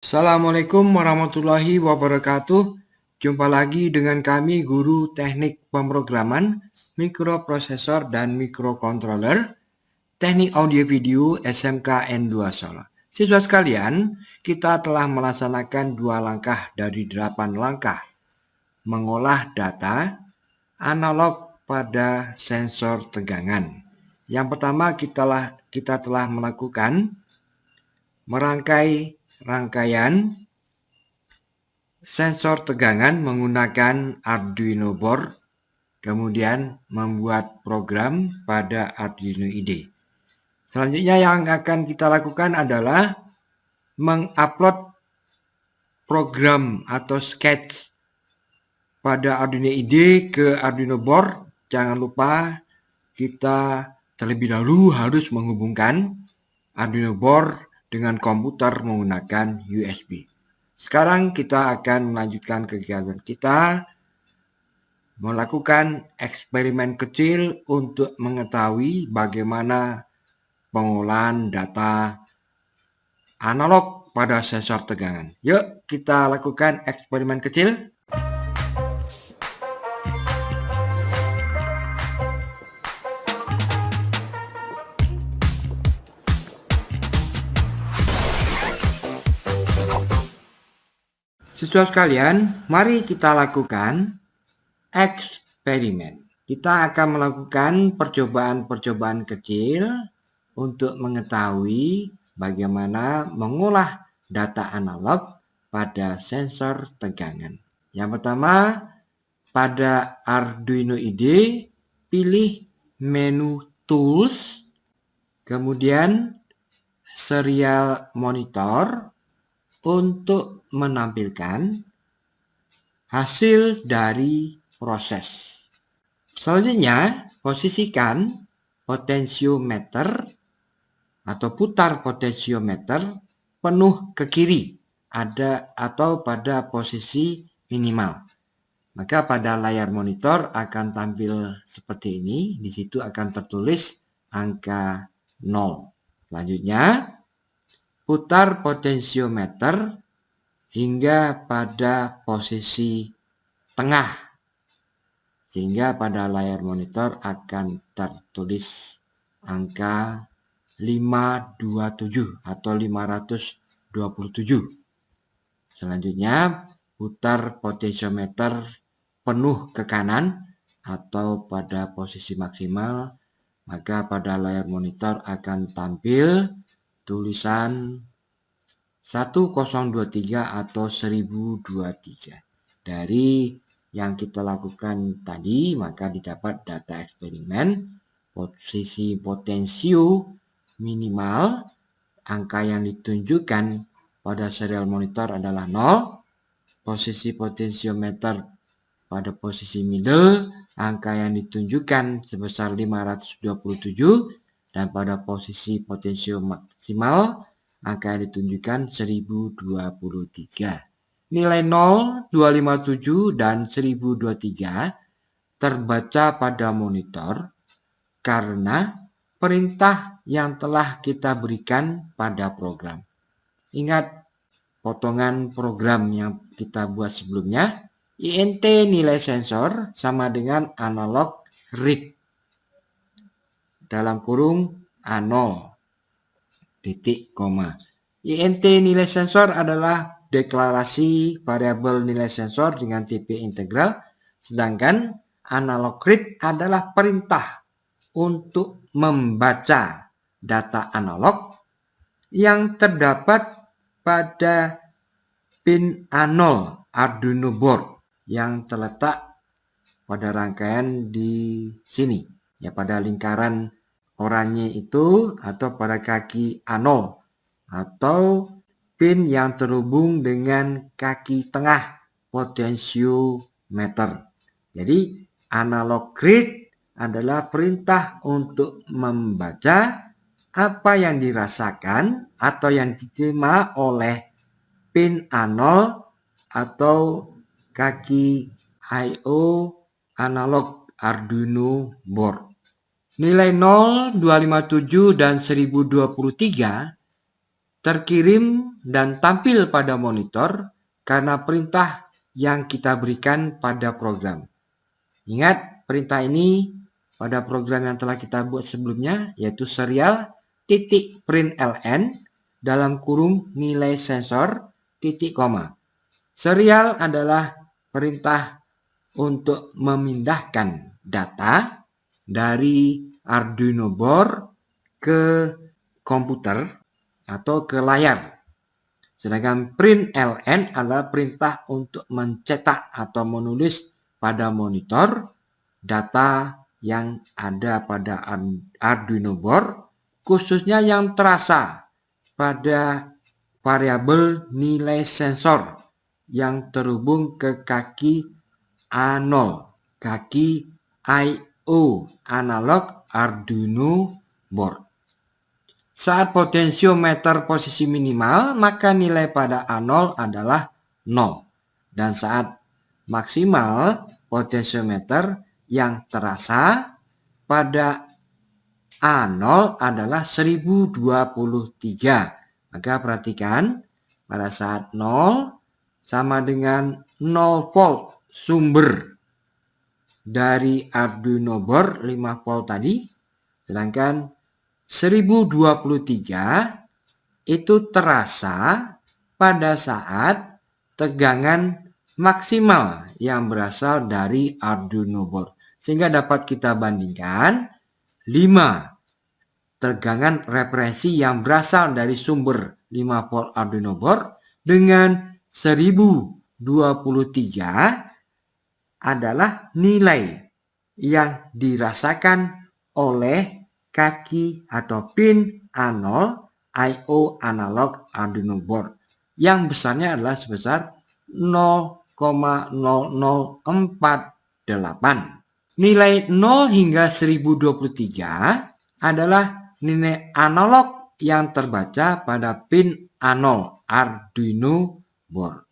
Assalamualaikum warahmatullahi wabarakatuh. Jumpa lagi dengan kami guru teknik pemrograman, mikroprosesor dan mikrokontroler, teknik audio video SMK N2 Solo. Siswa sekalian, kita telah melaksanakan 2 langkah dari 8 langkah mengolah data analog pada sensor tegangan. Yang pertama kita telah melakukan merangkai rangkaian sensor tegangan menggunakan Arduino board, kemudian membuat program pada Arduino IDE. Selanjutnya yang akan kita lakukan adalah mengupload program atau sketch pada Arduino IDE ke Arduino board. Jangan lupa kita terlebih dahulu harus menghubungkan Arduino board dengan komputer menggunakan USB. Sekarang kita akan melanjutkan kegiatan kita, melakukan eksperimen kecil untuk mengetahui bagaimana pengolahan data analog pada sensor tegangan. Yuk kita lakukan eksperimen kecil. Siswa sekalian, mari kita lakukan eksperimen. Kita akan melakukan percobaan-percobaan kecil untuk mengetahui bagaimana mengolah data analog pada sensor tegangan. Yang pertama, pada Arduino IDE, pilih menu Tools, kemudian Serial Monitor untuk menampilkan hasil dari proses. Selanjutnya, posisikan potentiometer atau putar potentiometer penuh ke kiri atau pada posisi minimal. Maka pada layar monitor akan tampil seperti ini. Di situ akan tertulis angka 0. Selanjutnya, putar potentiometer hingga pada posisi tengah, sehingga pada layar monitor akan tertulis angka 527 atau 527. Selanjutnya, putar potentiometer penuh ke kanan atau pada posisi maksimal, maka pada layar monitor akan tampil tulisan 1023 atau 1023. Dari yang kita lakukan tadi, maka didapat data eksperimen. Posisi potensio minimal, angka yang ditunjukkan pada serial monitor adalah 0. Posisi potentiometer pada posisi middle, angka yang ditunjukkan sebesar 527. Dan pada posisi potensio maksimal, angka yang ditunjukkan 1023. Nilai 0, 257, dan 1023 terbaca pada monitor karena perintah yang telah kita berikan pada program. Ingat potongan program yang kita buat sebelumnya. INT nilai sensor sama dengan analog read dalam kurung A0 titik koma. INT nilai sensor adalah deklarasi variabel nilai sensor dengan tipe integral, sedangkan analog read adalah perintah untuk membaca data analog yang terdapat pada pin A0 Arduino board yang terletak pada rangkaian di sini, ya, pada lingkaran oranye itu atau pada kaki A0 atau pin yang terhubung dengan kaki tengah potentiometer. Jadi analog read adalah perintah untuk membaca apa yang dirasakan atau yang diterima oleh pin A0 atau kaki I/O analog Arduino board. Nilai 0, 257, dan 1023 terkirim dan tampil pada monitor karena perintah yang kita berikan pada program. Ingat, perintah ini pada program yang telah kita buat sebelumnya, yaitu serial titik println dalam kurung nilai sensor titik koma. Serial adalah perintah untuk memindahkan data dari Arduino board ke komputer atau ke layar. Sedangkan println adalah perintah untuk mencetak atau menulis pada monitor data yang ada pada Arduino board, khususnya yang terasa pada variabel nilai sensor yang terhubung ke kaki A0, kaki I/O analog Arduino board. Saat potensiometer posisi minimal, maka nilai pada A0 adalah 0. Dan saat maksimal, potensiometer yang terasa pada A0 adalah 1023. Maka perhatikan, pada saat 0 sama dengan 0 volt sumber dari Arduino board 5 volt tadi, sedangkan 1023 itu terasa pada saat tegangan maksimal yang berasal dari Arduino board. Sehingga dapat kita bandingkan 5 tegangan referensi yang berasal dari sumber 5 volt Arduino board dengan 1023 adalah nilai yang dirasakan oleh kaki atau pin A0 I/O analog Arduino board yang besarnya adalah sebesar 0,0048. Nilai 0 hingga 1023 adalah nilai analog yang terbaca pada pin A0 Arduino board.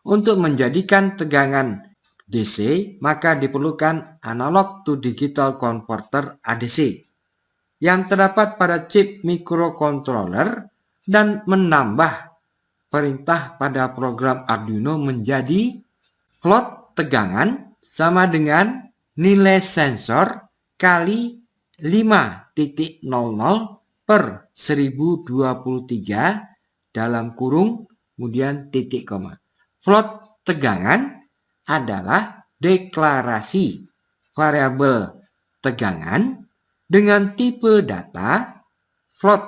Untuk menjadikan tegangan DC, maka diperlukan analog to digital converter ADC yang terdapat pada chip microcontroller dan menambah perintah pada program Arduino menjadi float tegangan sama dengan nilai sensor kali 5.00 per 1023 dalam kurung kemudian titik koma. Float tegangan adalah deklarasi variabel tegangan dengan tipe data float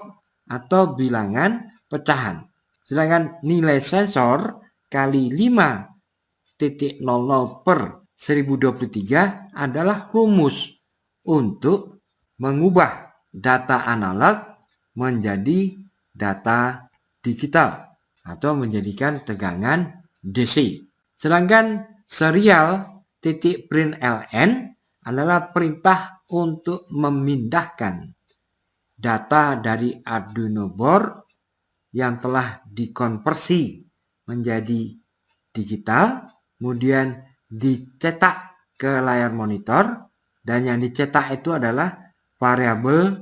atau bilangan pecahan. Sedangkan nilai sensor kali 5.00 per 1023 adalah rumus untuk mengubah data analog menjadi data digital atau menjadikan tegangan DC. Sedangkan serial titik println adalah perintah untuk memindahkan data dari Arduino board yang telah dikonversi menjadi digital, kemudian dicetak ke layar monitor, dan yang dicetak itu adalah variabel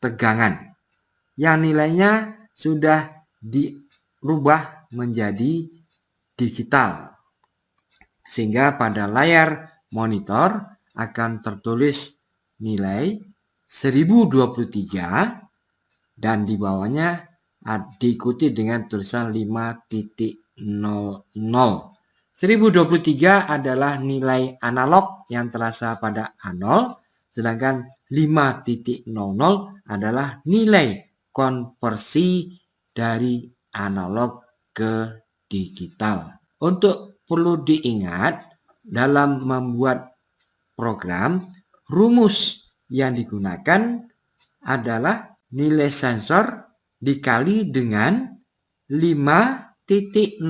tegangan yang nilainya sudah dirubah menjadi digital, sehingga pada layar monitor akan tertulis nilai 1023 dan di bawahnya diikuti dengan tulisan 5.00. 1023 adalah nilai analog yang terasa pada A0, sedangkan 5.00 adalah nilai konversi dari analog ke digital. Untuk perlu diingat dalam membuat program, rumus yang digunakan adalah nilai sensor dikali dengan 5.00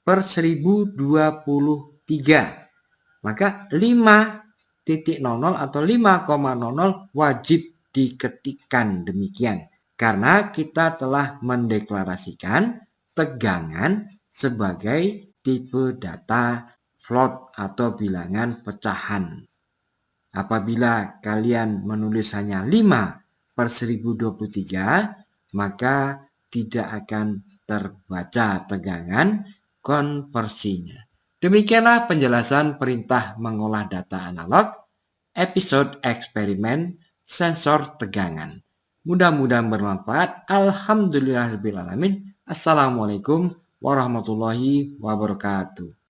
per 1023. Maka 5.00 atau 5,00 wajib diketikkan demikian. Karena kita telah mendeklarasikan tegangan sebagai tipe data float atau bilangan pecahan. Apabila kalian menulis hanya 5 per 1023, maka tidak akan terbaca tegangan konversinya. Demikianlah penjelasan perintah mengolah data analog, episode eksperimen sensor tegangan. Mudah-mudahan bermanfaat. Alhamdulillahirabbil alamin. Assalamualaikum warahmatullahi wabarakatuh.